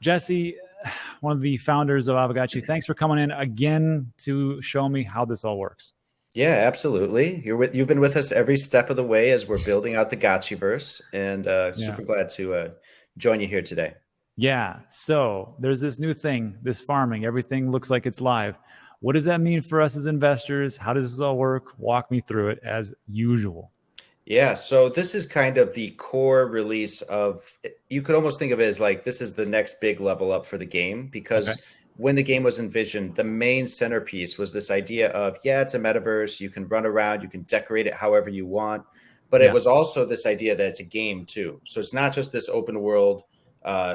Jesse, one of the founders of Aavegotchi, thanks for coming in again to show me how this all works. Yeah, absolutely. You've been with us every step of the way as we're building out the Gotchiverse, and super glad to join you here today. Yeah. So there's this new thing, this farming. Everything looks like it's live. What does that mean for us as investors? How does this all work? Walk me through it as usual. Yeah, so this is kind of the core release of, you could almost think of it as like this is the next big level up for the game, because when the game was envisioned, the main centerpiece was this idea of, yeah, it's a metaverse, you can run around, you can decorate it however you want, but it was also this idea that it's a game too. So it's not just this open world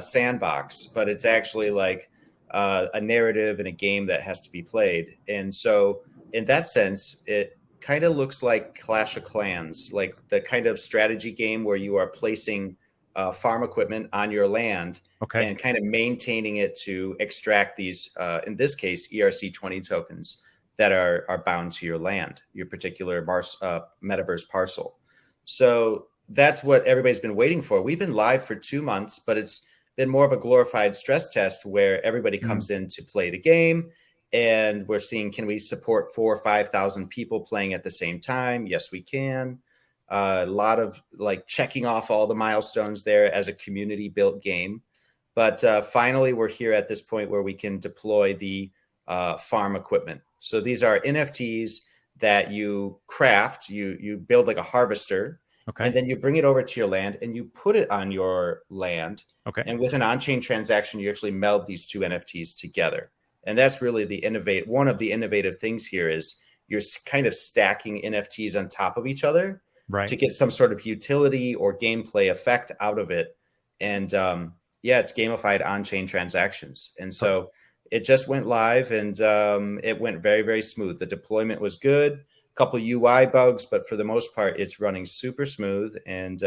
sandbox, but it's actually like a narrative and a game that has to be played. And so in that sense, it kind of looks like Clash of Clans, like the kind of strategy game where you are placing farm equipment on your land and kind of maintaining it to extract these, in this case, ERC20 tokens that are bound to your land, your particular metaverse parcel. So that's what everybody's been waiting for. We've been live for 2 months, but it's been more of a glorified stress test where everybody comes in to play the game. And we're seeing, can we support 4,000 or 5,000 people playing at the same time? Yes, we can. A lot of like checking off all the milestones there as a community built game. But finally, we're here at this point where we can deploy the farm equipment. So these are NFTs that you craft, you build like a harvester, and then you bring it over to your land and you put it on your land. And with an on-chain transaction, you actually meld these two NFTs together. And that's really one of the innovative things here is you're kind of stacking NFTs on top of each other to get some sort of utility or gameplay effect out of it. And it's gamified on-chain transactions. And so it just went live and it went very, very smooth. The deployment was good, a couple of UI bugs, but for the most part, it's running super smooth. And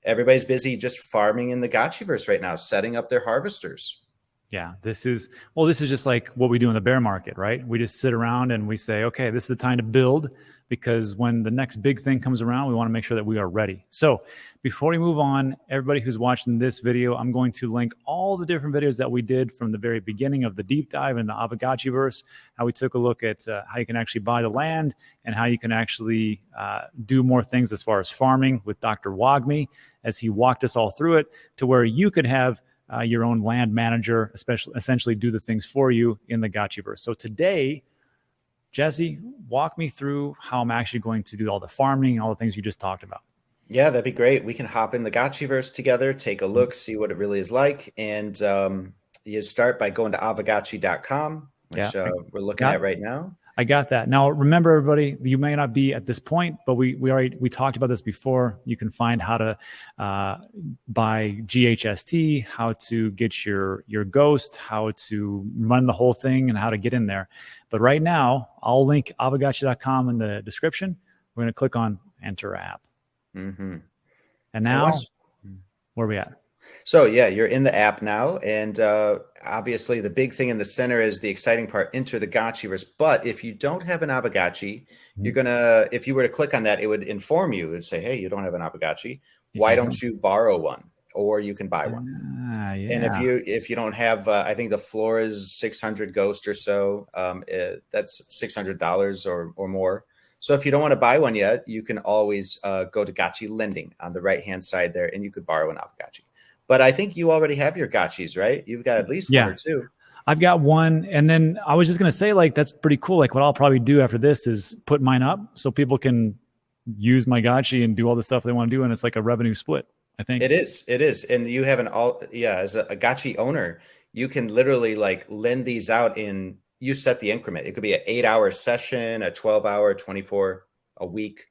everybody's busy just farming in the Gotchiverse right now, setting up their harvesters. Yeah, this is just like what we do in the bear market, right? We just sit around and we say, okay, this is the time to build, because when the next big thing comes around, we want to make sure that we are ready. So before we move on, everybody who's watching this video, I'm going to link all the different videos that we did from the very beginning of the deep dive in the Aavegotchiverse, how we took a look at how you can actually buy the land and how you can actually do more things as far as farming with Dr. Wagme, as he walked us all through it to where you could have your own land manager, essentially do the things for you in the Gotchiverse. So today, Jesse, walk me through how I'm actually going to do all the farming and all the things you just talked about. Yeah, that'd be great. We can hop in the Gotchiverse together, take a look, see what it really is like. And you start by going to aavegotchi.com, which we're looking at right now. I got that. Now, remember, everybody, you may not be at this point, but we talked about this before. You can find how to buy GHST, how to get your ghost, how to run the whole thing, and how to get in there. But right now, I'll link aavegotchi.com in the description. We're going to click on Enter App. And now, where are we at? So yeah, you're in the app now, and obviously the big thing in the center is the exciting part, enter the Gotchiverse. But if you don't have an Aavegotchi, if you were to click on that, it would inform you and say, hey, you don't have an Aavegotchi. Why don't you borrow one? Or you can buy one. And if you don't have, I think the floor is 600 ghost or so. That's $600 or more. So if you don't want to buy one yet, you can always go to Gotchi Lending on the right-hand side there, and you could borrow an Aavegotchi. But I think you already have your Gotchis, right? You've got at least one or two. I've got one. And then I was just going to say, like, that's pretty cool. Like, what I'll probably do after this is put mine up so people can use my Gotchi and do all the stuff they want to do. And it's like a revenue split, I think. It is. And you have as a Gotchi owner, you can literally like lend these out you set the increment. It could be an 8-hour session, a 12-hour, 24 a week.